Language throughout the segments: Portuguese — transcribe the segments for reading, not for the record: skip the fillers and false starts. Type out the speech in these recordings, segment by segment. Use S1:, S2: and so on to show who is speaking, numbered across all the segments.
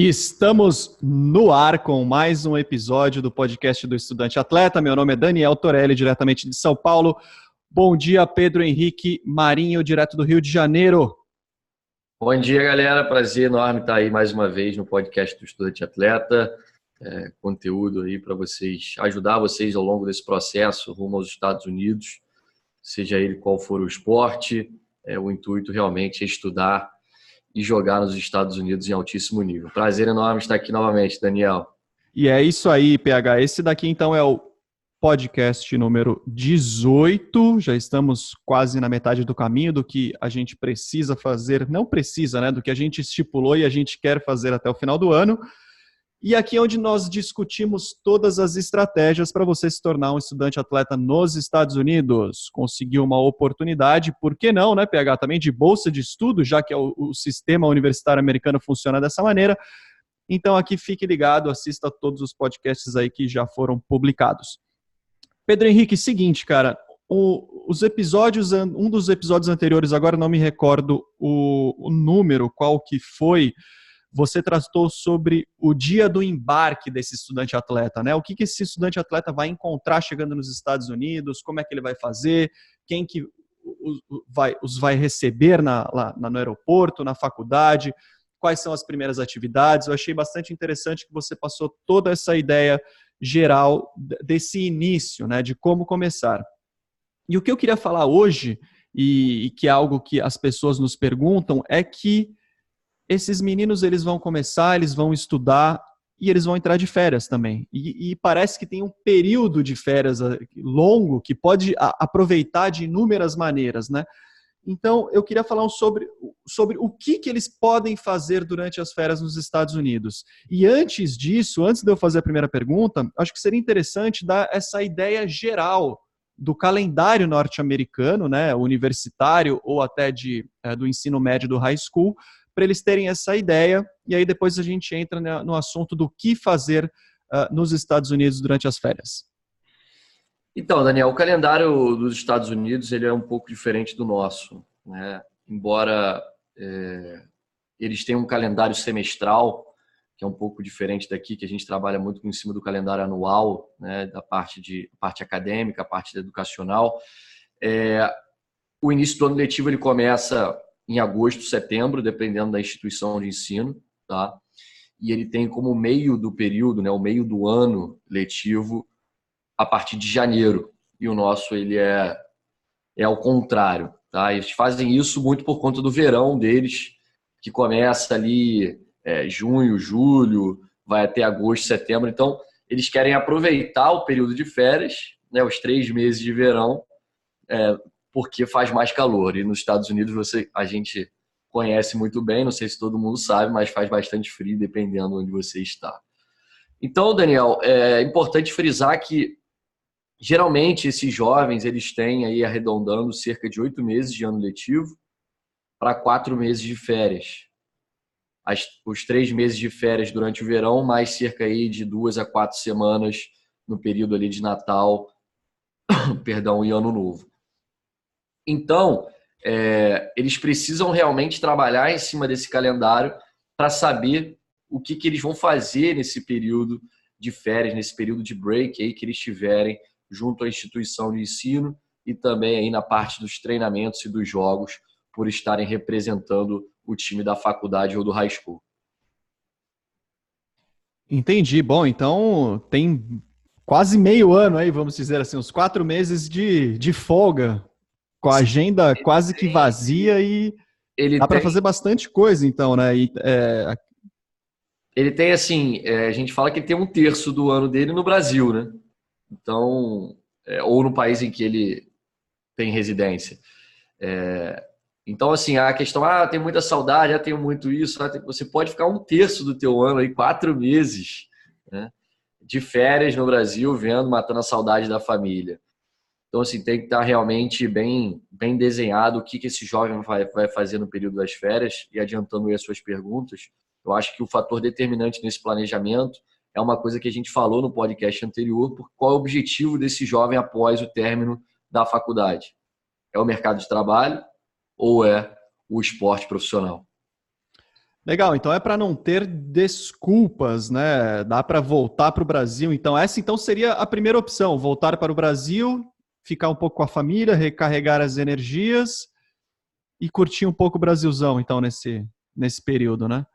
S1: Estamos no ar com mais um episódio do podcast do Estudante Atleta. Meu nome é Daniel Torelli, diretamente de São Paulo. Bom dia, Pedro Henrique Marinho, direto do Rio de Janeiro.
S2: Bom dia, galera. Prazer enorme estar aí mais uma vez no podcast do Estudante Atleta. Conteúdo aí para vocês, ajudar vocês ao longo desse processo rumo aos Estados Unidos, seja ele qual for o esporte. O intuito realmente é estudar e jogar nos Estados Unidos em altíssimo nível. Prazer enorme estar aqui novamente, Daniel.
S1: E é isso aí, PH. Esse daqui, então, é o podcast número 18. Já estamos quase na metade do caminho do que a gente precisa fazer. Não precisa, né? Do que a gente estipulou e a gente quer fazer até o final do ano. E aqui é onde nós discutimos todas as estratégias para você se tornar um estudante atleta nos Estados Unidos. Conseguir uma oportunidade, por que não, né, PH? Também de bolsa de estudo, já que o sistema universitário americano funciona dessa maneira. Então aqui fique ligado, assista a todos os podcasts aí que já foram publicados. Pedro Henrique, seguinte, cara, um dos episódios anteriores, agora não me recordo o número, qual que foi. Você tratou sobre o dia do embarque desse estudante atleta, né? O que esse estudante atleta vai encontrar chegando nos Estados Unidos, como é que ele vai fazer, quem que os vai receber no aeroporto, na faculdade, quais são as primeiras atividades. Eu achei bastante interessante que você passou toda essa ideia geral desse início, né, de como começar. E o que eu queria falar hoje, e que é algo que as pessoas nos perguntam, é que esses meninos, eles vão começar, eles vão estudar e eles vão entrar de férias também. E parece que tem um período de férias longo que pode aproveitar de inúmeras maneiras, né? Então, eu queria falar sobre o que eles podem fazer durante as férias nos Estados Unidos. E antes disso, antes de eu fazer a primeira pergunta, acho que seria interessante dar essa ideia geral do calendário norte-americano, né, universitário ou até do ensino médio do high school, para eles terem essa ideia, e aí depois a gente entra no assunto do que fazer nos Estados Unidos durante as férias.
S2: Então, Daniel, o calendário dos Estados Unidos ele é um pouco diferente do nosso, né? Embora eles tenham um calendário semestral, que é um pouco diferente daqui, que a gente trabalha muito em cima do calendário anual, né? Da parte acadêmica, a parte educacional. O início do ano letivo ele começa em agosto, setembro, dependendo da instituição de ensino, tá? E ele tem como meio do período, né, o meio do ano letivo, a partir de janeiro. E o nosso ele é ao contrário, tá? Eles fazem isso muito por conta do verão deles, que começa ali junho, julho, vai até agosto, setembro. Então, eles querem aproveitar o período de férias, né, os 3 meses de verão, porque faz mais calor. E nos Estados Unidos a gente conhece muito bem, não sei se todo mundo sabe, mas faz bastante frio dependendo de onde você está. Então, Daniel, é importante frisar que geralmente esses jovens eles têm aí arredondando cerca de 8 meses de ano letivo para 4 meses de férias. Os 3 meses de férias durante o verão, mais cerca aí de 2 a 4 semanas no período ali de Natal, perdão, e Ano Novo. Então, eles precisam realmente trabalhar em cima desse calendário para saber o que eles vão fazer nesse período de férias, nesse período de break aí que eles tiverem junto à instituição de ensino e também aí na parte dos treinamentos e dos jogos por estarem representando o time da faculdade ou do high school.
S1: Entendi. Bom, então tem quase meio ano aí, vamos dizer assim, uns 4 meses de folga, com a agenda quase que vazia e dá para fazer bastante coisa, então, né?
S2: Ele tem, assim, a gente fala que ele tem 1/3 do ano dele no Brasil, né? Então, ou no país em que ele tem residência. Então, assim, a questão, tem muita saudade, tenho muito isso, você pode ficar 1/3 do teu ano aí, 4 meses, né, de férias no Brasil, matando a saudade da família. Então, assim, tem que estar realmente bem desenhado o que esse jovem vai fazer no período das férias. E adiantando aí as suas perguntas, eu acho que o fator determinante nesse planejamento é uma coisa que a gente falou no podcast anterior, por qual é o objetivo desse jovem após o término da faculdade. É o mercado de trabalho ou é o esporte profissional?
S1: Legal, então é para não ter desculpas, né? Dá para voltar para o Brasil. Então, essa então seria a primeira opção: voltar para o Brasil, ficar um pouco com a família, recarregar as energias e curtir um pouco o Brasilzão, então, nesse período, né?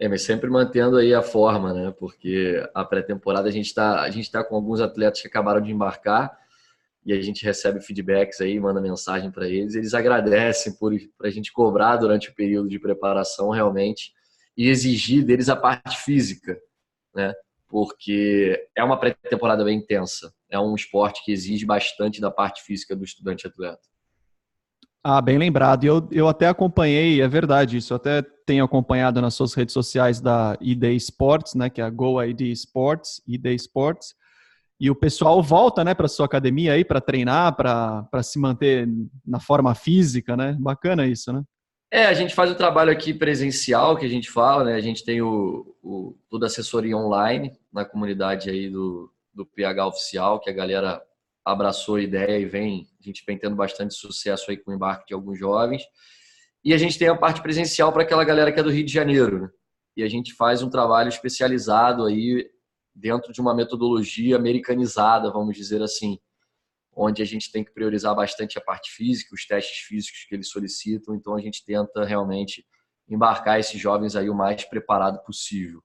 S2: Mas sempre mantendo aí a forma, né? Porque a pré-temporada a gente tá com alguns atletas que acabaram de embarcar e a gente recebe feedbacks aí, manda mensagem para eles. Eles agradecem por a gente cobrar durante o período de preparação realmente e exigir deles a parte física, né? Porque é uma pré-temporada bem intensa. É um esporte que exige bastante da parte física do estudante atleta.
S1: Ah, bem lembrado. E eu até acompanhei, é verdade isso, eu até tenho acompanhado nas suas redes sociais da ID Sports, né, que é a Go ID Sports, ID Sports, e o pessoal volta, né, para sua academia aí para treinar, para se manter na forma física, né? Bacana isso, né?
S2: A gente faz o trabalho aqui presencial, que a gente fala, né? A gente tem toda a assessoria online na comunidade aí do PH Oficial, que a galera abraçou a ideia e a gente vem tendo bastante sucesso aí com o embarque de alguns jovens. E a gente tem a parte presencial para aquela galera que é do Rio de Janeiro, né? E a gente faz um trabalho especializado aí dentro de uma metodologia americanizada, vamos dizer assim, onde a gente tem que priorizar bastante a parte física, os testes físicos que eles solicitam. Então a gente tenta realmente embarcar esses jovens aí o mais preparado possível.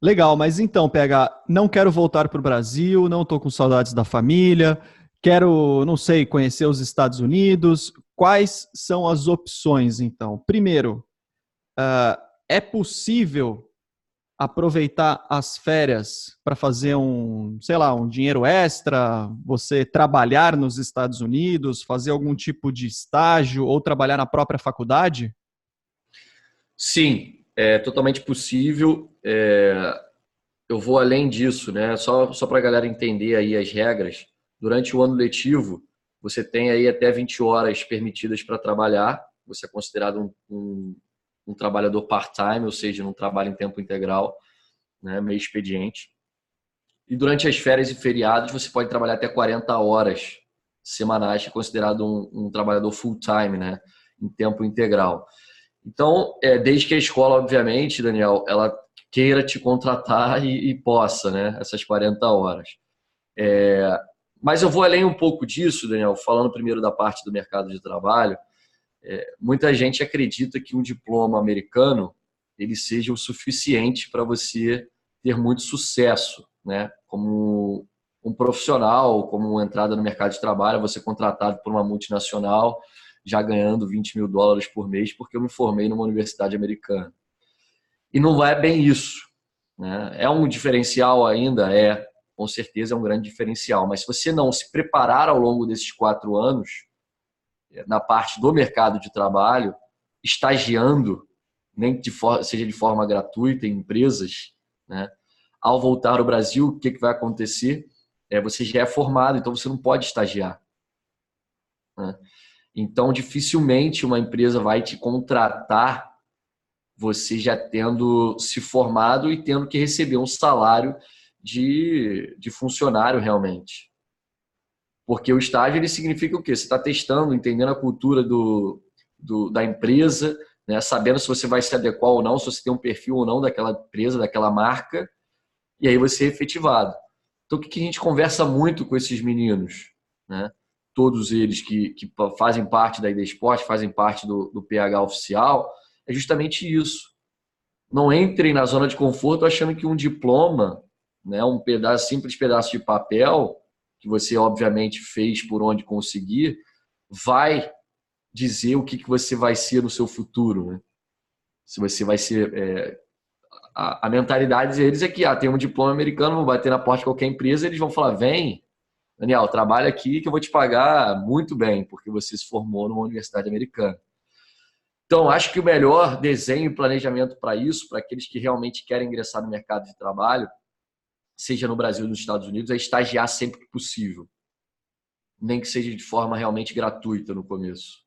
S1: Legal, mas então, PH, não quero voltar para o Brasil, não estou com saudades da família, quero, não sei, conhecer os Estados Unidos. Quais são as opções, então? Primeiro, é possível aproveitar as férias para fazer sei lá, um dinheiro extra, você trabalhar nos Estados Unidos, fazer algum tipo de estágio ou trabalhar na própria faculdade?
S2: Sim, é totalmente possível. Eu vou além disso, né? Só para a galera entender aí as regras. Durante o ano letivo, você tem aí até 20 horas permitidas para trabalhar. Você é considerado um trabalhador part-time, ou seja, não trabalha em tempo integral, né? Meio expediente. E durante as férias e feriados, você pode trabalhar até 40 horas semanais, que é considerado um trabalhador full-time, né? Em tempo integral. Então, desde que a escola, obviamente, Daniel, ela queira te contratar e possa, né? Essas 40 horas. Mas eu vou além um pouco disso, Daniel, falando primeiro da parte do mercado de trabalho. Muita gente acredita que um diploma americano ele seja o suficiente para você ter muito sucesso, né? Como um profissional, como uma entrada no mercado de trabalho, você contratado por uma multinacional, já ganhando $20.000 por mês, porque eu me formei numa universidade americana. E não é bem isso, né? É um diferencial ainda, com certeza é um grande diferencial, mas se você não se preparar ao longo desses 4 anos, na parte do mercado de trabalho, estagiando, nem que seja de forma gratuita em empresas, né? Ao voltar ao Brasil, o que vai acontecer? Você já é formado, então você não pode estagiar, né? Então, dificilmente uma empresa vai te contratar você já tendo se formado e tendo que receber um salário de funcionário realmente. Porque o estágio ele significa o quê? Você está testando, entendendo a cultura da empresa, né? Sabendo se você vai se adequar ou não, se você tem um perfil ou não daquela empresa, daquela marca, e aí você é efetivado. Então, o que a gente conversa muito com esses meninos, né? Todos eles que fazem parte da ID Sport, fazem parte do PH oficial, é justamente isso. Não entrem na zona de conforto achando que um diploma, né, simples pedaço de papel, que você obviamente fez por onde conseguir, vai dizer o que você vai ser no seu futuro, né? Se você vai ser. A mentalidade deles é que tem um diploma americano, vou bater na porta de qualquer empresa, eles vão falar: vem, Daniel, trabalha aqui que eu vou te pagar muito bem, porque você se formou numa universidade americana. Então, acho que o melhor desenho e planejamento para isso, para aqueles que realmente querem ingressar no mercado de trabalho, seja no Brasil ou nos Estados Unidos, é estagiar sempre que possível. Nem que seja de forma realmente gratuita no começo.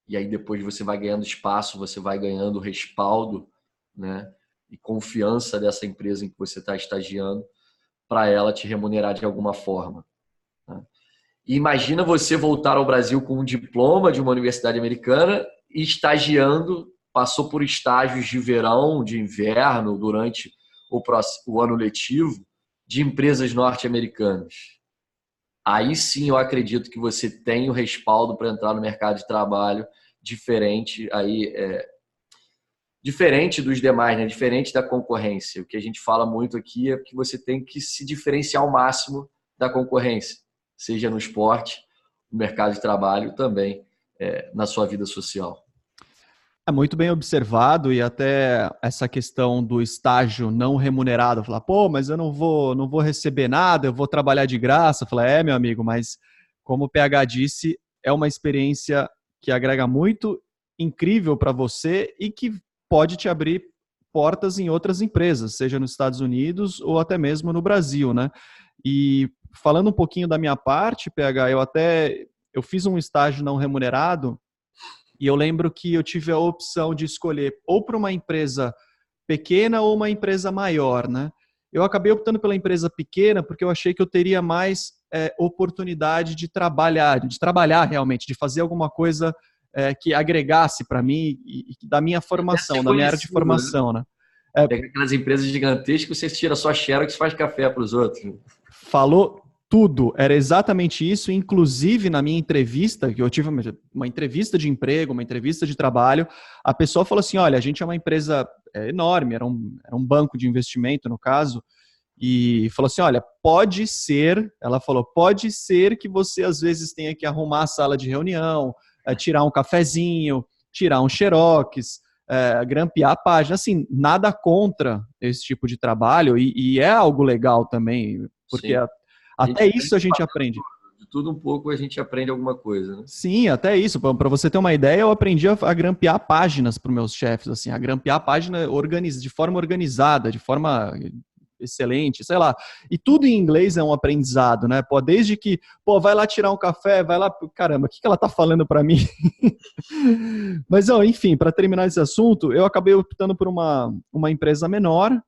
S2: E aí depois você vai ganhando espaço, você vai ganhando respaldo, né? E confiança dessa empresa em que você está estagiando para ela te remunerar de alguma forma, né? E imagina você voltar ao Brasil com um diploma de uma universidade americana e estagiando passou por estágios de verão, de inverno, durante o ano letivo, de empresas norte-americanas. Aí sim eu acredito que você tem o respaldo para entrar no mercado de trabalho diferente, diferente dos demais, né? Diferente da concorrência. O que a gente fala muito aqui é que você tem que se diferenciar ao máximo da concorrência, seja no esporte, no mercado de trabalho, também na sua vida social.
S1: É muito bem observado, e até essa questão do estágio não remunerado, falar, pô, mas eu não vou receber nada, eu vou trabalhar de graça. Falar, meu amigo, mas como o PH disse, é uma experiência que agrega muito, incrível para você e que pode te abrir portas em outras empresas, seja nos Estados Unidos ou até mesmo no Brasil, né? E falando um pouquinho da minha parte, PH, eu fiz um estágio não remunerado. E eu lembro que eu tive a opção de escolher ou para uma empresa pequena ou uma empresa maior, né? Eu acabei optando pela empresa pequena porque eu achei que eu teria mais oportunidade de trabalhar realmente, de fazer alguma coisa que agregasse para mim e da minha formação, da minha área de formação, né?
S2: Pega aquelas empresas gigantescas, você tira só xerox e faz café para os outros.
S1: Falou tudo, era exatamente isso. Inclusive, na minha entrevista, que eu tive uma entrevista de emprego, uma entrevista de trabalho, a pessoa falou assim, olha, a gente é uma empresa enorme, era um banco de investimento, no caso, e falou assim, olha, ela falou, pode ser que você às vezes tenha que arrumar a sala de reunião, tirar um cafezinho, tirar um xerox, grampear a página, assim, nada contra esse tipo de trabalho, e é algo legal também, porque até isso a gente aprende.
S2: De tudo um pouco a gente aprende alguma coisa, né?
S1: Sim, até isso. Para você ter uma ideia, eu aprendi a grampear páginas para os meus chefes, assim, a grampear a página de forma organizada, de forma excelente, sei lá. E tudo em inglês é um aprendizado, né? Pô, desde que, vai lá tirar um café, vai lá, caramba, o que ela tá falando para mim? Mas, enfim, para terminar esse assunto, eu acabei optando por uma empresa menor,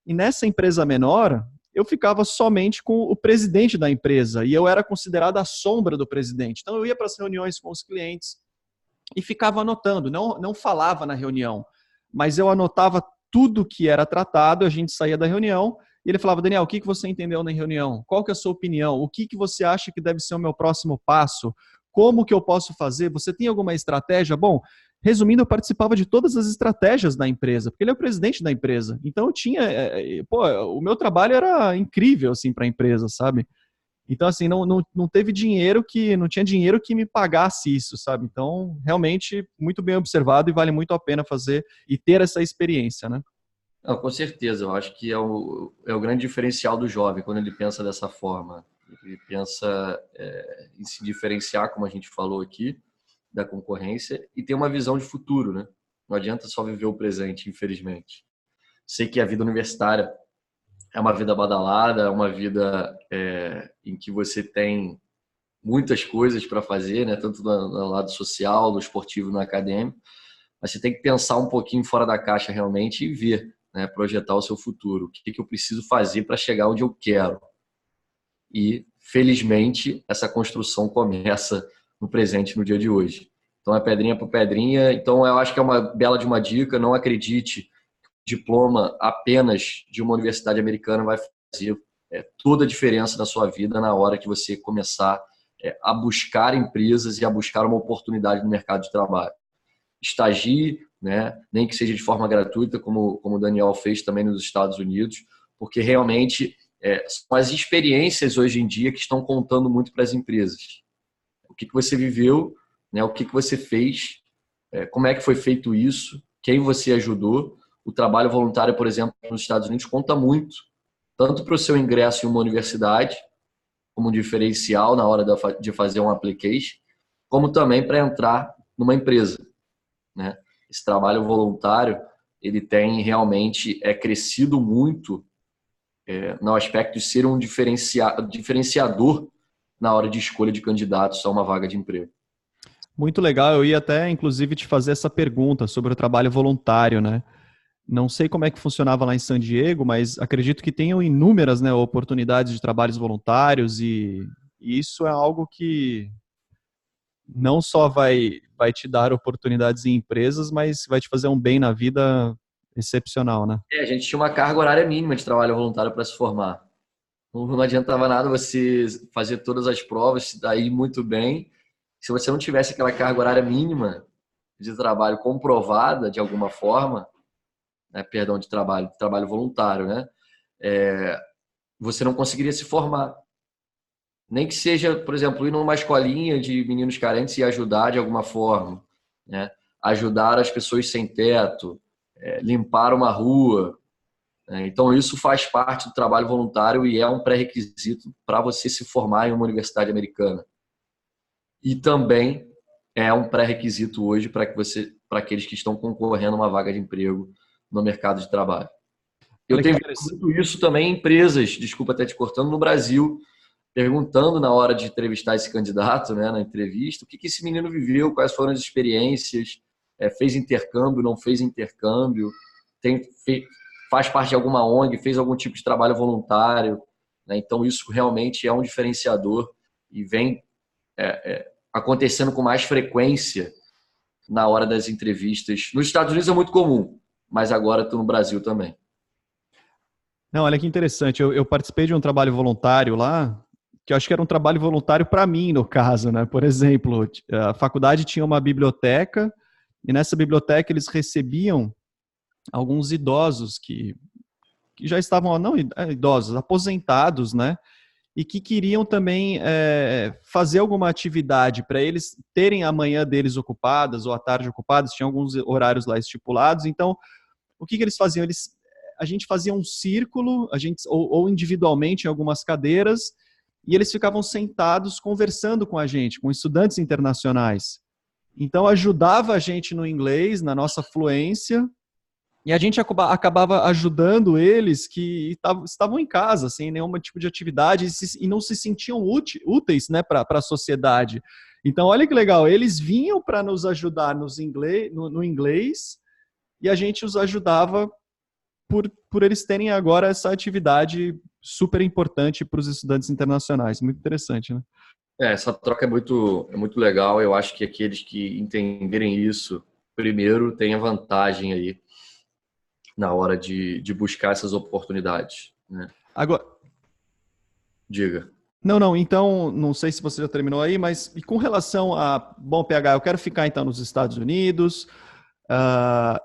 S1: e nessa empresa menor, eu ficava somente com o presidente da empresa e eu era considerado a sombra do presidente. Então eu ia para as reuniões com os clientes e ficava anotando, não falava na reunião, mas eu anotava tudo que era tratado, a gente saía da reunião e ele falava, Daniel, o que você entendeu na reunião? Qual que é a sua opinião? O que você acha que deve ser o meu próximo passo? Como que eu posso fazer? Você tem alguma estratégia? Bom, resumindo, eu participava de todas as estratégias da empresa, porque ele é o presidente da empresa. Então eu tinha, o meu trabalho era incrível assim para a empresa, sabe? Então assim, não teve dinheiro não tinha dinheiro que me pagasse isso, sabe? Então, realmente muito bem observado e vale muito a pena fazer e ter essa experiência, né?
S2: Não, com certeza, eu acho que é o grande diferencial do jovem quando ele pensa dessa forma. Ele pensa em se diferenciar, como a gente falou aqui, da concorrência e ter uma visão de futuro, né? Não adianta só viver o presente, infelizmente. Sei que a vida universitária é uma vida badalada, é uma vida em que você tem muitas coisas para fazer, né? Tanto no lado social, no esportivo, no acadêmico, mas você tem que pensar um pouquinho fora da caixa realmente e ver, né? Projetar o seu futuro. O que eu preciso fazer para chegar onde eu quero? E, felizmente, essa construção começa no presente, no dia de hoje. Então, é pedrinha por pedrinha. Então, eu acho que é uma bela de uma dica. Não acredite que o diploma apenas de uma universidade americana vai fazer toda a diferença na sua vida na hora que você começar a buscar empresas e a buscar uma oportunidade no mercado de trabalho. Estagie, né? Nem que seja de forma gratuita, como o Daniel fez também nos Estados Unidos, porque realmente são as experiências hoje em dia que estão contando muito para as empresas. O que você viveu, né? O que você fez, como é que foi feito isso, quem você ajudou. O trabalho voluntário, por exemplo, nos Estados Unidos conta muito, tanto para o seu ingresso em uma universidade, como um diferencial na hora de fazer um application, como também para entrar numa empresa, né? Esse trabalho voluntário, ele tem realmente crescido muito no aspecto de ser um diferenciador na hora de escolha de candidatos a uma vaga de emprego.
S1: Muito legal, eu ia até inclusive te fazer essa pergunta sobre o trabalho voluntário, né? Não sei como é que funcionava lá em San Diego, mas acredito que tenham inúmeras, né, oportunidades de trabalhos voluntários e isso é algo que não só vai te dar oportunidades em empresas, mas vai te fazer um bem na vida excepcional, né?
S2: A gente tinha uma carga horária mínima de trabalho voluntário para se formar. Não adiantava nada você fazer todas as provas, se daí muito bem. Se você não tivesse aquela carga horária mínima de trabalho comprovada de alguma forma, né, perdão, de trabalho voluntário, né? Você não conseguiria se formar. Nem que seja, por exemplo, ir numa escolinha de meninos carentes e ajudar de alguma forma, né? Ajudar as pessoas sem teto, limpar uma rua. Né? Então, isso faz parte do trabalho voluntário e é um pré-requisito para você se formar em uma universidade americana. E também é um pré-requisito hoje para aqueles que estão concorrendo a uma vaga de emprego no mercado de trabalho. Eu
S1: Olha que
S2: tenho visto
S1: interessante.
S2: muito isso também em empresas, desculpa até te cortando, no Brasil, perguntando na hora de entrevistar esse candidato, né, na entrevista, o que esse menino viveu, quais foram as experiências, fez intercâmbio, não fez intercâmbio, faz parte de alguma ONG, fez algum tipo de trabalho voluntário, né? Então isso realmente é um diferenciador e vem acontecendo com mais frequência na hora das entrevistas. Nos Estados Unidos é muito comum, mas agora estou no Brasil também.
S1: Não, olha que interessante. Eu participei de um trabalho voluntário lá, que eu acho que era um trabalho voluntário para mim, no caso, né? Por exemplo, a faculdade tinha uma biblioteca, e nessa biblioteca eles recebiam alguns idosos que já estavam, não idosos, aposentados, né? E que queriam também fazer alguma atividade para eles terem a manhã deles ocupadas ou a tarde ocupadas, tinha alguns horários lá estipulados. Então, o que eles faziam? A gente fazia um círculo, ou individualmente em algumas cadeiras, e eles ficavam sentados conversando com a gente, com estudantes internacionais. Então, ajudava a gente no inglês, na nossa fluência, e a gente acabava ajudando eles que estavam em casa, sem nenhum tipo de atividade, e não se sentiam úteis, né, para a sociedade. Então, olha que legal, eles vinham para nos ajudar no inglês, e a gente os ajudava por eles terem agora essa atividade super importante para os estudantes internacionais. Muito interessante, né?
S2: Essa troca é muito legal. Eu acho que aqueles que entenderem isso, primeiro, têm a vantagem aí na hora de buscar essas oportunidades. Né?
S1: Agora,
S2: Diga.
S1: não, então, não sei se você já terminou aí, mas e com relação a, bom, PH, eu quero ficar então nos Estados Unidos, uh,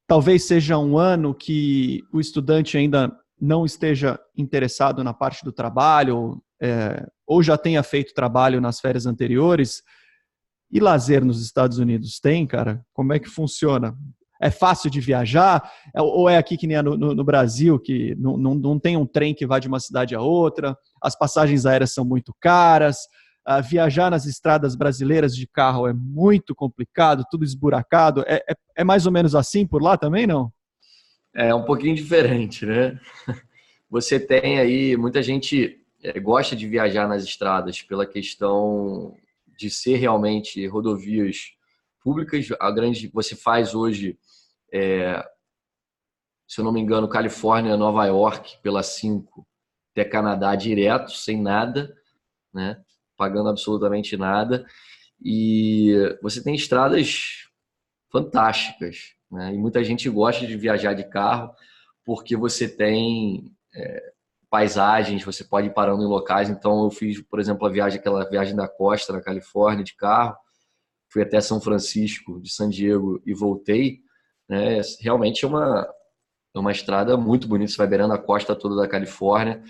S1: talvez seja um ano que o estudante ainda não esteja interessado na parte do trabalho, ou já tenha feito trabalho nas férias anteriores. E lazer nos Estados Unidos tem, cara? Como é que funciona? É fácil de viajar? Ou é aqui que nem no Brasil, que não tem um trem que vai de uma cidade a outra, as passagens aéreas são muito caras, viajar nas estradas brasileiras de carro é muito complicado, tudo esburacado. É mais ou menos assim por lá também, não?
S2: É um pouquinho diferente, né? Você tem aí, muita gente gosta de viajar nas estradas pela questão de ser realmente rodovias públicas. Você faz hoje, se eu não me engano, Califórnia, Nova York pela 5 até Canadá direto, sem nada, né? Pagando absolutamente nada. E você tem estradas fantásticas, né? E muita gente gosta de viajar de carro porque você tem paisagens, você pode ir parando em locais. Então eu fiz, por exemplo, aquela viagem da costa na Califórnia de carro, fui até São Francisco, de San Diego e voltei, né? Realmente é uma estrada muito bonita, você vai beirando a costa toda da Califórnia.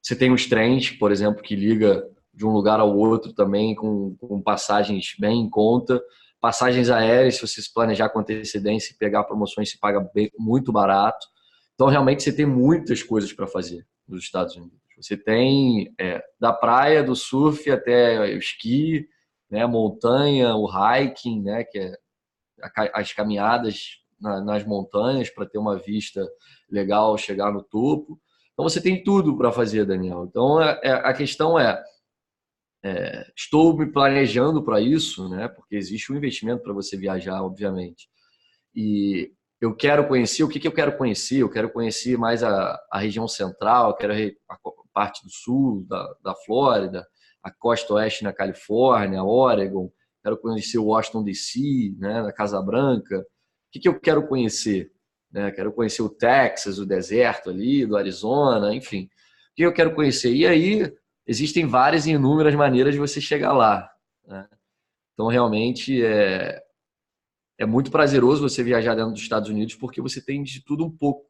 S2: Você tem os trens, por exemplo, que liga de um lugar ao outro também com passagens bem em conta. Passagens aéreas, se você se planejar com antecedência e pegar promoções, se paga muito barato. Então, realmente, você tem muitas coisas para fazer nos Estados Unidos. Você tem da praia, do surf até o esqui, né, montanha, o hiking, né, que é as caminhadas nas montanhas para ter uma vista legal, chegar no topo. Então, você tem tudo para fazer, Daniel. Então, a questão estou me planejando para isso, né, porque existe um investimento para você viajar, obviamente. E eu quero conhecer, o que eu quero conhecer? Eu quero conhecer mais a região central, eu quero a parte do sul, da Flórida, a costa oeste na Califórnia, Oregon, quero conhecer o Washington DC, né, na Casa Branca. O que eu quero conhecer? Né? Quero conhecer o Texas, o deserto ali, do Arizona, enfim. O que eu quero conhecer? E aí existem várias e inúmeras maneiras de você chegar lá. Né? Então, realmente, é muito prazeroso você viajar dentro dos Estados Unidos porque você tem de tudo um pouco.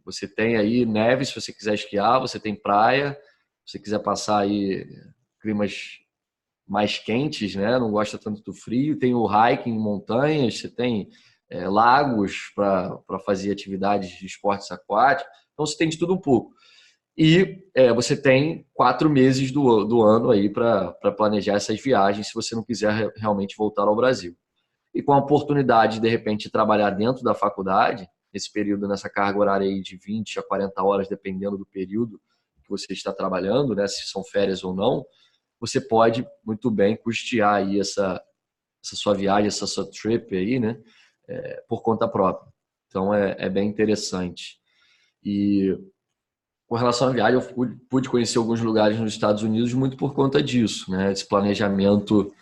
S2: Você tem aí neve, se você quiser esquiar, você tem praia, se você quiser passar aí climas mais quentes, né? Não gosta tanto do frio, tem o hiking em montanhas, você tem lagos para fazer atividades de esportes aquáticos, então você tem de tudo um pouco. E você tem 4 meses do ano aí para planejar essas viagens se você não quiser realmente voltar ao Brasil. E com a oportunidade de repente, trabalhar dentro da faculdade, nesse período, nessa carga horária aí de 20 a 40 horas, dependendo do período que você está trabalhando, né, se são férias ou não, você pode muito bem custear aí essa sua viagem, essa sua trip aí, né, por conta própria. Então, é bem interessante. E com relação à viagem, eu pude conhecer alguns lugares nos Estados Unidos muito por conta disso, né, esse planejamento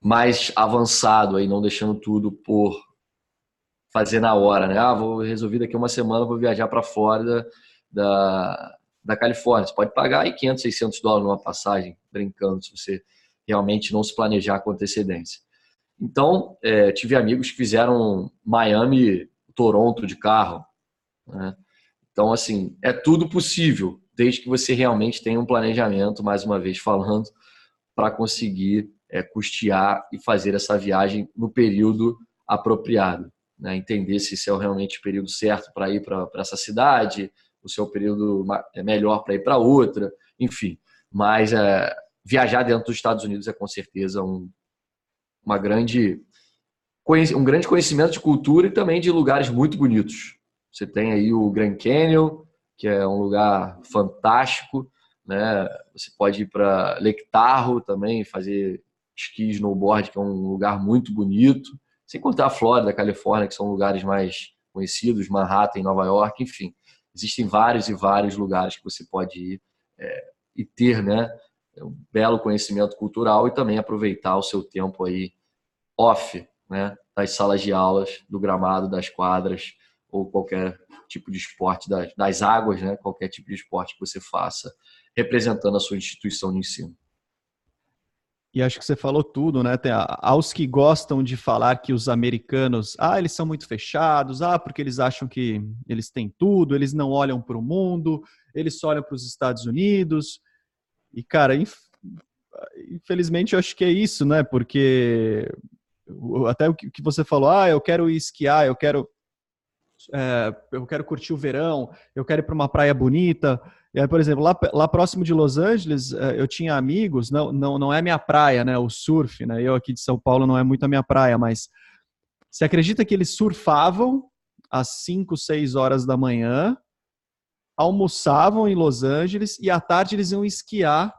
S2: mais avançado aí, não deixando tudo por fazer na hora, né? Vou resolver daqui uma semana, vou viajar para fora da Califórnia. Você pode pagar aí $500, $600 numa passagem, brincando, se você realmente não se planejar com antecedência. Então, tive amigos que fizeram Miami, Toronto de carro, né? Então, assim, é tudo possível, desde que você realmente tenha um planejamento, mais uma vez falando, para conseguir custear e fazer essa viagem no período apropriado. Né? Entender se esse é realmente o período certo para ir para essa cidade, o seu período melhor para ir para outra, enfim. Mas viajar dentro dos Estados Unidos é com certeza um grande conhecimento de cultura e também de lugares muito bonitos. Você tem aí o Grand Canyon, que é um lugar fantástico, né? Você pode ir para Lake Tahoe também, fazer esqui e snowboard, que é um lugar muito bonito. Sem contar a Flórida, a Califórnia, que são lugares mais conhecidos, Manhattan, Nova York, enfim. Existem vários e vários lugares que você pode ir e ter, né, um belo conhecimento cultural e também aproveitar o seu tempo aí off, né, das salas de aulas, do gramado, das quadras ou qualquer tipo de esporte, das águas, né, qualquer tipo de esporte que você faça, representando a sua instituição de ensino.
S1: E acho que você falou tudo, né? Aos que gostam de falar que os americanos, eles são muito fechados, porque eles acham que eles têm tudo, eles não olham para o mundo, eles só olham para os Estados Unidos. E, cara, infelizmente eu acho que é isso, né? Porque até o que você falou, eu quero ir esquiar, eu quero curtir o verão, eu quero ir para uma praia bonita. E aí, por exemplo, lá próximo de Los Angeles, eu tinha amigos, não é minha praia, né, o surf, né, eu aqui de São Paulo não é muito a minha praia, mas você acredita que eles surfavam às 5, 6 horas da manhã, almoçavam em Los Angeles e à tarde eles iam esquiar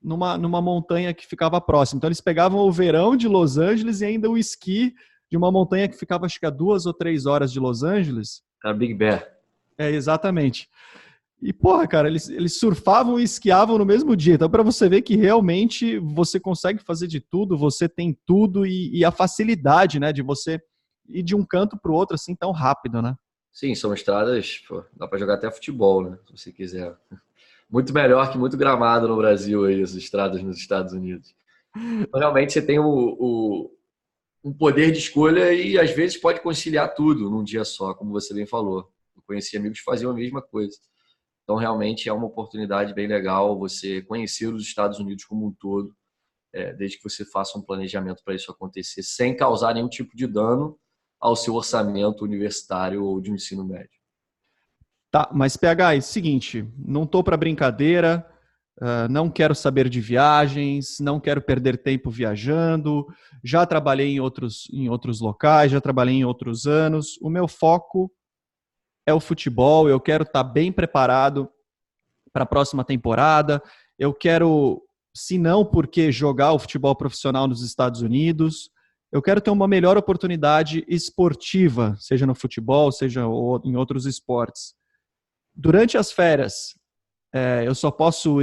S1: numa montanha que ficava próxima. Então eles pegavam o verão de Los Angeles e ainda o esqui de uma montanha que ficava, acho que a 2 ou 3 horas de Los Angeles.
S2: A Big Bear.
S1: Exatamente. E, porra, cara, eles surfavam e esquiavam no mesmo dia. Então, para você ver que realmente você consegue fazer de tudo, você tem tudo e a facilidade, né, de você ir de um canto para o outro assim tão rápido, né?
S2: Sim, são estradas, dá para jogar até futebol, né, se você quiser. Muito melhor que muito gramado no Brasil aí, as estradas nos Estados Unidos. Então, realmente você tem um poder de escolha e às vezes pode conciliar tudo num dia só, como você bem falou. Eu conheci amigos que faziam a mesma coisa. Então, realmente é uma oportunidade bem legal você conhecer os Estados Unidos como um todo, desde que você faça um planejamento para isso acontecer, sem causar nenhum tipo de dano ao seu orçamento universitário ou de um ensino médio.
S1: Tá, mas PH, é o seguinte, não estou para brincadeira, não quero saber de viagens, não quero perder tempo viajando, já trabalhei em outros locais, já trabalhei em outros anos, o meu foco é o futebol, eu quero estar bem preparado para a próxima temporada, eu quero, se não porque jogar o futebol profissional nos Estados Unidos, eu quero ter uma melhor oportunidade esportiva, seja no futebol, seja em outros esportes. Durante as férias, eu só posso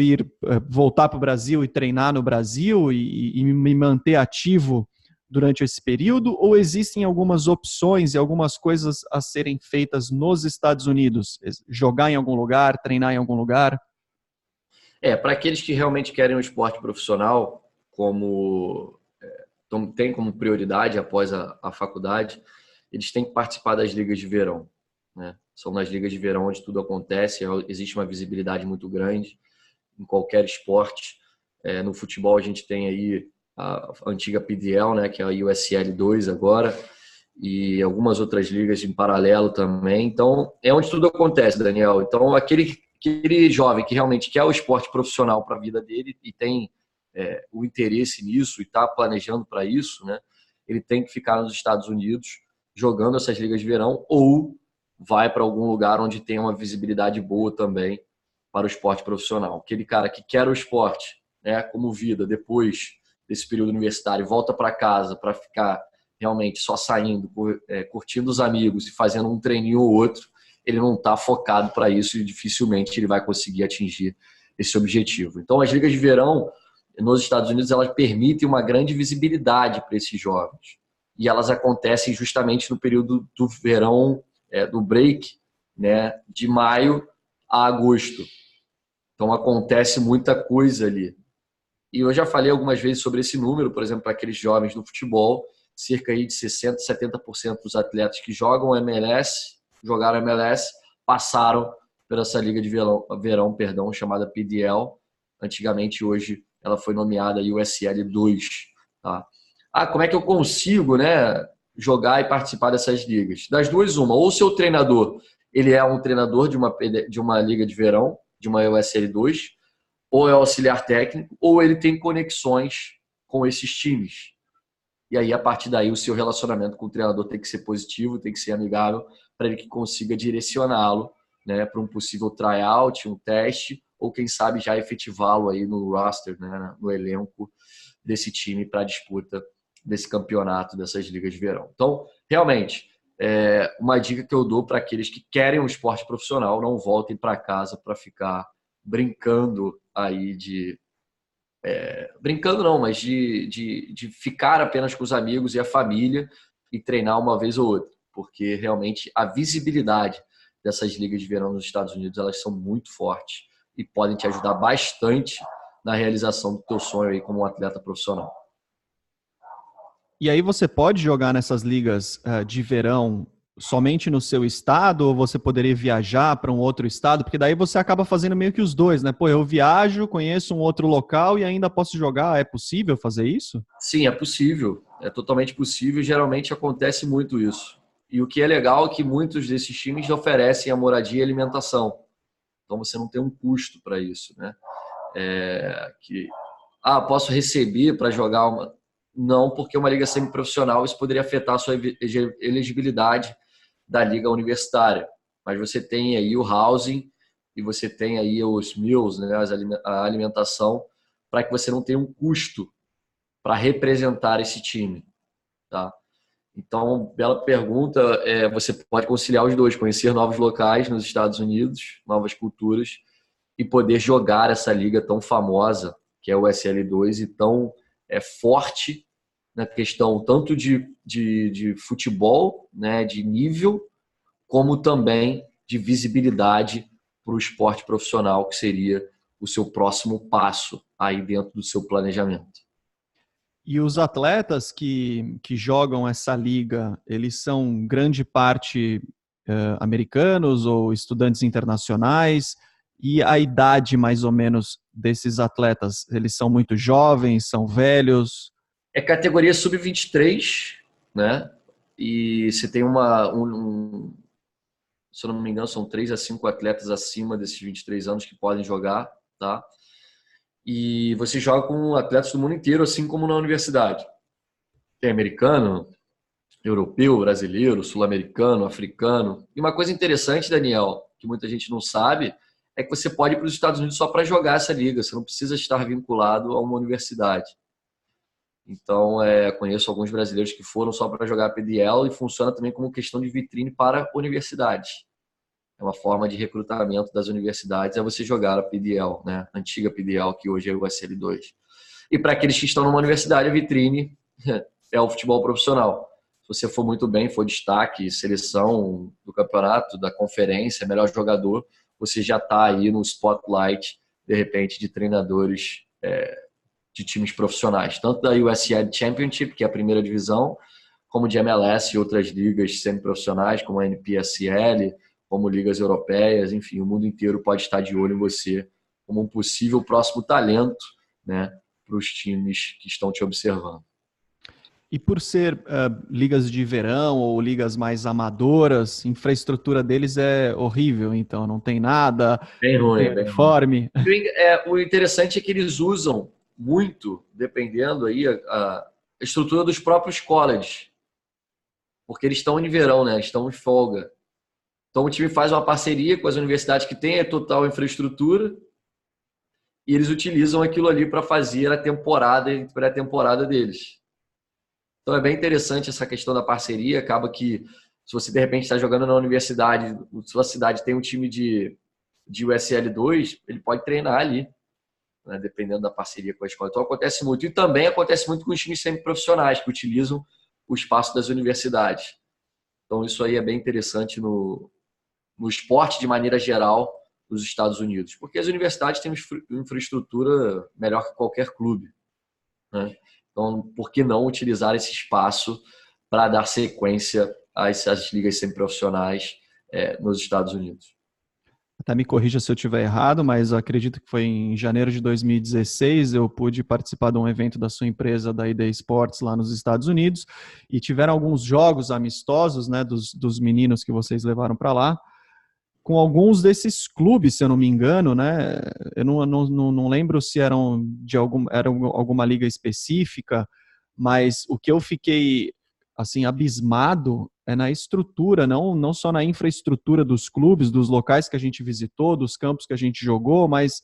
S1: voltar para o Brasil e treinar no Brasil e me manter ativo durante esse período, ou existem algumas opções e algumas coisas a serem feitas nos Estados Unidos? Jogar em algum lugar, treinar em algum lugar?
S2: Para aqueles que realmente querem um esporte profissional, tem como prioridade após a faculdade, eles têm que participar das ligas de verão, né? São nas ligas de verão onde tudo acontece, existe uma visibilidade muito grande em qualquer esporte. No futebol a gente tem aí a antiga PDL, né, que é a USL 2 agora, e algumas outras ligas em paralelo também. Então, é onde tudo acontece, Daniel. Então, aquele jovem que realmente quer o esporte profissional para a vida dele e tem o interesse nisso e está planejando para isso, né, ele tem que ficar nos Estados Unidos jogando essas ligas de verão ou vai para algum lugar onde tem uma visibilidade boa também para o esporte profissional. Aquele cara que quer o esporte, né, como vida, depois desse período universitário, volta para casa para ficar realmente só saindo, curtindo os amigos e fazendo um treininho ou outro, ele não está focado para isso e dificilmente ele vai conseguir atingir esse objetivo. Então, as ligas de verão nos Estados Unidos, elas permitem uma grande visibilidade para esses jovens. E elas acontecem justamente no período do verão, do break, né, de maio a agosto. Então, acontece muita coisa ali. E eu já falei algumas vezes sobre esse número, por exemplo, para aqueles jovens do futebol, cerca aí de 60%, 70% dos atletas que jogaram MLS, passaram por essa liga de verão, chamada PDL. Antigamente, hoje, ela foi nomeada USL 2. Tá? Como é que eu consigo, né, jogar e participar dessas ligas? Das duas, uma. Ou o seu treinador, ele é um treinador de uma liga de verão, de uma USL 2, ou é auxiliar técnico, ou ele tem conexões com esses times. E aí, a partir daí, o seu relacionamento com o treinador tem que ser positivo, tem que ser amigável, para ele que consiga direcioná-lo, né, para um possível tryout, um teste, ou quem sabe já efetivá-lo aí no roster, né, no elenco desse time para a disputa desse campeonato, dessas ligas de verão. Então, realmente, uma dica que eu dou para aqueles que querem um esporte profissional, não voltem para casa para ficar brincando aí brincando não, mas de ficar apenas com os amigos e a família e treinar uma vez ou outra, porque realmente a visibilidade dessas ligas de verão nos Estados Unidos, elas são muito fortes e podem te ajudar bastante na realização do teu sonho aí como um atleta profissional.
S1: E aí você pode jogar nessas ligas de verão somente no seu estado, ou você poderia viajar para um outro estado? Porque daí você acaba fazendo meio que os dois, né? Pô, eu viajo, conheço um outro local e ainda posso jogar. É possível fazer isso?
S2: Sim, é possível. É totalmente possível e geralmente acontece muito isso. E o que é legal é que muitos desses times oferecem a moradia e alimentação. Então você não tem um custo para isso, né? Posso receber para jogar uma... Não, porque uma liga semiprofissional isso poderia afetar a sua elegibilidade da liga universitária. Mas você tem aí o housing e você tem aí os meals, né, a alimentação, para que você não tenha um custo para representar esse time, tá? Então, bela pergunta. Você pode conciliar os dois, conhecer novos locais nos Estados Unidos, novas culturas, e poder jogar essa liga tão famosa, que é o SL2, e tão forte na questão tanto de futebol, né, de nível, como também de visibilidade para o esporte profissional, que seria o seu próximo passo aí dentro do seu planejamento.
S1: E os atletas que jogam essa liga, eles são grande parte americanos ou estudantes internacionais? E a idade, mais ou menos, desses atletas? Eles são muito jovens, são velhos?
S2: É categoria sub-23, né? E você tem se eu não me engano, são 3 a 5 atletas acima desses 23 anos que podem jogar, tá? E você joga com atletas do mundo inteiro, assim como na universidade. Tem americano, europeu, brasileiro, sul-americano, africano. E uma coisa interessante, Daniel, que muita gente não sabe, é que você pode ir para os Estados Unidos só para jogar essa liga. Você não precisa estar vinculado a uma universidade. Então, conheço alguns brasileiros que foram só para jogar PDL e funciona também como questão de vitrine para universidades. É uma forma de recrutamento das universidades, é você jogar a PDL, né? A antiga PDL, que hoje é o USL2. E para aqueles que estão numa universidade, a vitrine é o futebol profissional. Se você for muito bem, for destaque, seleção do campeonato, da conferência, melhor jogador, você já está aí no spotlight, de repente, de treinadores de times profissionais, tanto da USL Championship, que é a primeira divisão, como de MLS e outras ligas semiprofissionais, como a NPSL, como ligas europeias, enfim, o mundo inteiro pode estar de olho em você como um possível próximo talento, né, para os times que estão te observando.
S1: E por ser ligas de verão ou ligas mais amadoras, a infraestrutura deles é horrível, então não tem nada,
S2: Bem
S1: não tem
S2: ruim, bem ruim.
S1: uniforme.
S2: O interessante é que eles usam muito, dependendo aí, a estrutura dos próprios colleges, porque eles estão em verão, né? Eles estão em folga. Então o time faz uma parceria com as universidades que têm a total infraestrutura e eles utilizam aquilo ali para fazer a temporada e pré-temporada deles. Então é bem interessante essa questão da parceria. Acaba que, se você de repente está jogando na universidade, sua cidade tem um time de USL2, ele pode treinar ali, né, dependendo da parceria com a escola. Então acontece muito. E também acontece muito com os times semiprofissionais, que utilizam o espaço das universidades. Então isso aí é bem interessante no esporte de maneira geral nos Estados Unidos, porque as universidades têm infraestrutura melhor que qualquer clube, né? Então, por que não utilizar esse espaço para dar sequência a essas ligas semiprofissionais nos Estados Unidos?
S1: Até me corrija se eu estiver errado, mas eu acredito que foi em janeiro de 2016, eu pude participar de um evento da sua empresa, da ID Sports, lá nos Estados Unidos, e tiveram alguns jogos amistosos, né, dos meninos que vocês levaram para lá, com alguns desses clubes, se eu não me engano, né? Eu não lembro se eram era alguma liga específica, mas o que eu fiquei assim abismado é na estrutura, não só na infraestrutura dos clubes, dos locais que a gente visitou, dos campos que a gente jogou, mas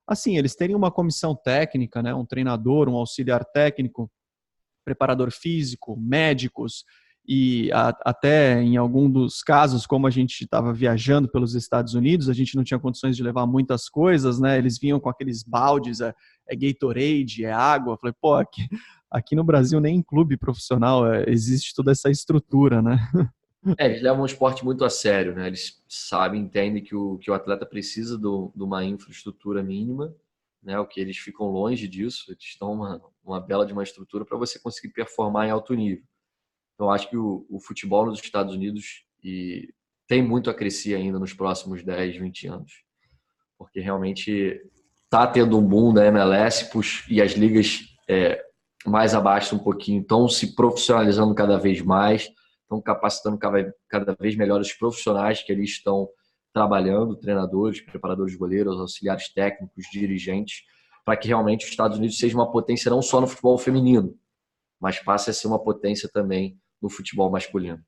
S1: assim, eles teriam uma comissão técnica, né? Um treinador, um auxiliar técnico, preparador físico, médicos, e até em algum dos casos, como a gente estava viajando pelos Estados Unidos, a gente não tinha condições de levar muitas coisas, né? Eles vinham com aqueles baldes, é Gatorade, é água. Eu falei, pô, aqui no Brasil nem em clube profissional existe toda essa estrutura, né?
S2: Eles levam o esporte muito a sério, né? Eles sabem, entendem que o atleta precisa de uma infraestrutura mínima, né? O que eles ficam longe disso, eles estão uma bela de uma estrutura para você conseguir performar em alto nível. Então, acho que o futebol nos Estados Unidos tem muito a crescer ainda nos próximos 10, 20 anos. Porque realmente está tendo um boom da MLS e as ligas mais abaixo um pouquinho estão se profissionalizando cada vez mais, estão capacitando cada vez melhor os profissionais que ali estão trabalhando, treinadores, preparadores de goleiros, auxiliares técnicos, dirigentes, para que realmente os Estados Unidos seja uma potência não só no futebol feminino, mas passe a ser uma potência também no futebol masculino.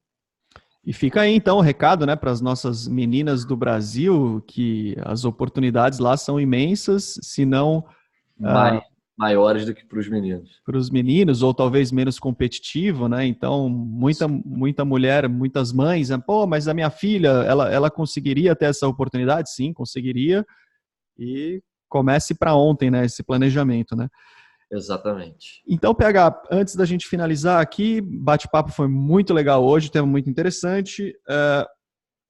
S1: E fica aí então o recado, né, para as nossas meninas do Brasil, que as oportunidades lá são imensas, se não
S2: Maiores do que para os meninos.
S1: Para os meninos, ou talvez menos competitivo, né? Então, muita mulher, muitas mães, né? Pô, mas a minha filha, ela conseguiria ter essa oportunidade? Sim, conseguiria. E comece para ontem, né? Esse planejamento, né?
S2: Exatamente.
S1: Então, PH, antes da gente finalizar aqui, bate-papo foi muito legal hoje, tema muito interessante.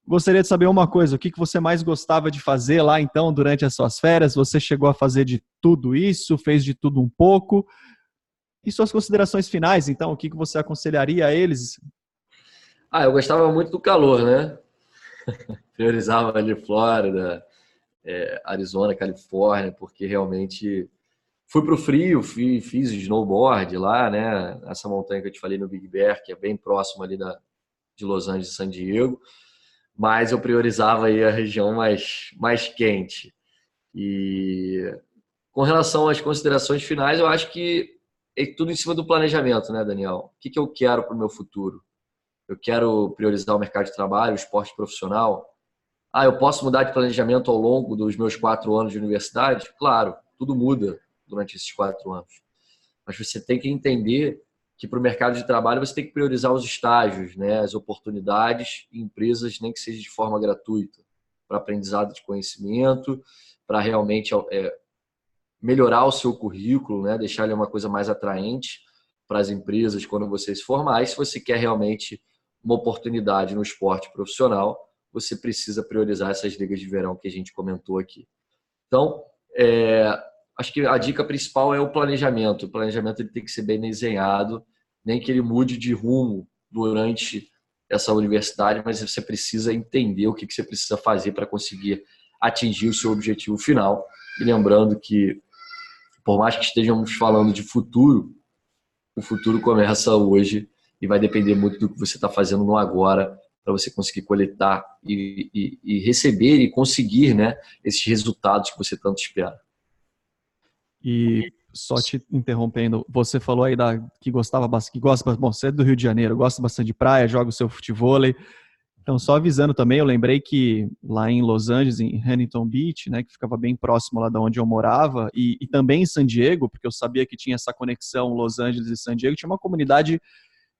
S1: Gostaria de saber uma coisa, o que você mais gostava de fazer lá, então, durante as suas férias? Você chegou a fazer de tudo isso, fez de tudo um pouco? E suas considerações finais, então, o que você aconselharia a eles?
S2: Eu gostava muito do calor, né? Priorizava ali Flórida, Arizona, Califórnia, porque realmente fui para o frio, fiz snowboard lá, né? Essa montanha que eu te falei no Big Bear, que é bem próximo ali de Los Angeles e San Diego, mas eu priorizava aí a região mais quente. E com relação às considerações finais, eu acho que é tudo em cima do planejamento, né, Daniel? O que eu quero para o meu futuro? Eu quero priorizar o mercado de trabalho, o esporte profissional. Eu posso mudar de planejamento ao longo dos meus 4 anos de universidade? Claro, tudo muda durante esses 4 anos. Mas você tem que entender que para o mercado de trabalho você tem que priorizar os estágios, né, as oportunidades em empresas, nem que seja de forma gratuita. para aprendizado de conhecimento, para realmente melhorar o seu currículo, né? Deixar ele uma coisa mais atraente para as empresas quando você se formar. E se você quer realmente uma oportunidade no esporte profissional, você precisa priorizar essas ligas de verão que a gente comentou aqui. Então, acho que a dica principal é o planejamento. O planejamento ele tem que ser bem desenhado, nem que ele mude de rumo durante essa universidade, mas você precisa entender o que você precisa fazer para conseguir atingir o seu objetivo final. E lembrando que, por mais que estejamos falando de futuro, o futuro começa hoje e vai depender muito do que você está fazendo no agora para você conseguir coletar e receber e conseguir, né, esses resultados que você tanto espera.
S1: E só te interrompendo, você falou aí que gosta, bom, você é do Rio de Janeiro, gosta bastante de praia, joga o seu futevôlei. Então, só avisando também, eu lembrei que lá em Los Angeles, em Huntington Beach, né, que ficava bem próximo lá de onde eu morava, e também em San Diego, porque eu sabia que tinha essa conexão Los Angeles e San Diego, tinha uma comunidade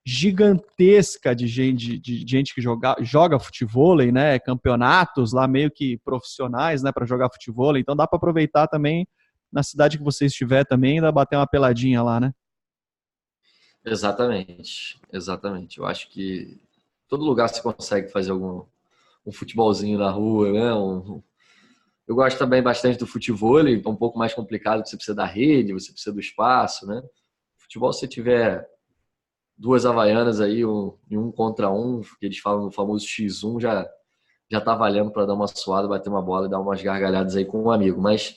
S1: gigantesca de gente que joga futevôlei, né, campeonatos lá meio que profissionais, né, para jogar futevôlei. Então dá para aproveitar também na cidade que você estiver também, ainda bater uma peladinha lá, né?
S2: Exatamente. Eu acho que todo lugar você consegue fazer um futebolzinho na rua, né? Eu gosto também bastante do futevôlei, é um pouco mais complicado, porque você precisa da rede, você precisa do espaço, né? Futebol, se você tiver duas havaianas aí, um contra um, que eles falam no famoso X1, já tá valendo para dar uma suada, bater uma bola e dar umas gargalhadas aí com um amigo. Mas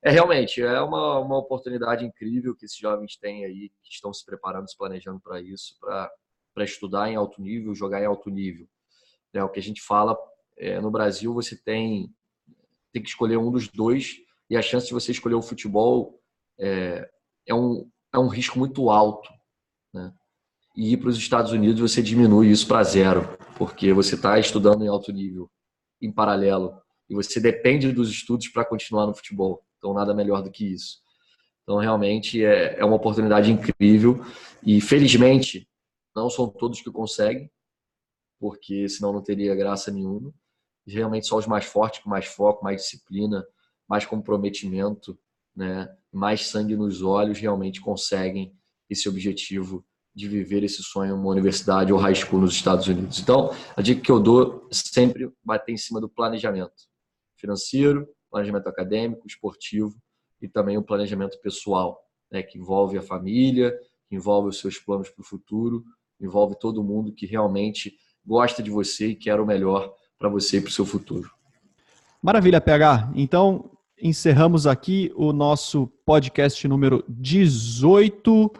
S2: realmente uma oportunidade incrível que esses jovens têm aí, que estão se preparando, se planejando para isso, para estudar em alto nível, jogar em alto nível. É o que a gente fala, no Brasil você tem que escolher um dos dois, e a chance de você escolher o futebol é um risco muito alto, né? E ir para os Estados Unidos você diminui isso para zero, porque você está estudando em alto nível, em paralelo, e você depende dos estudos para continuar no futebol. Então, nada melhor do que isso. Então, realmente, é uma oportunidade incrível, e felizmente, não são todos que conseguem, porque senão não teria graça nenhuma. Realmente só os mais fortes, com mais foco, mais disciplina, mais comprometimento, né, mais sangue nos olhos, realmente conseguem esse objetivo de viver esse sonho em uma universidade ou high school nos Estados Unidos. Então, a dica que eu dou é sempre bater em cima do planejamento financeiro, planejamento acadêmico, esportivo e também o planejamento pessoal, né, que envolve a família, que envolve os seus planos para o futuro, envolve todo mundo que realmente gosta de você e quer o melhor para você e para o seu futuro.
S1: Maravilha, PH. Então, encerramos aqui o nosso podcast número 18.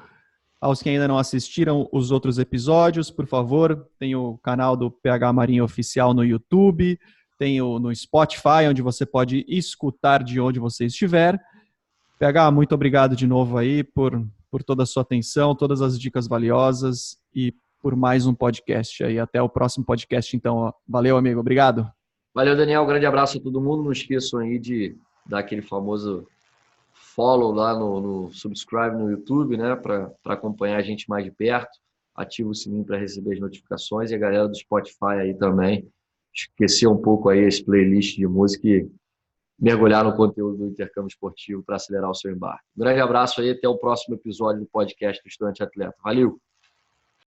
S1: Aos que ainda não assistiram os outros episódios, por favor, tem o canal do PH Marinho Oficial no YouTube, tem no Spotify, onde você pode escutar de onde você estiver. PH, muito obrigado de novo aí por toda a sua atenção, todas as dicas valiosas e por mais um podcast aí. Até o próximo podcast, então. Valeu, amigo. Obrigado.
S2: Valeu, Daniel. Um grande abraço a todo mundo. Não esqueçam aí de dar aquele famoso follow lá no subscribe no YouTube, né, para acompanhar a gente mais de perto. Ativa o sininho para receber as notificações, e a galera do Spotify aí também. Esquecer um pouco aí esse playlist de música e mergulhar no conteúdo do intercâmbio esportivo para acelerar o seu embarque. Um grande abraço aí, até o próximo episódio do podcast do Estudante Atleta. Valeu!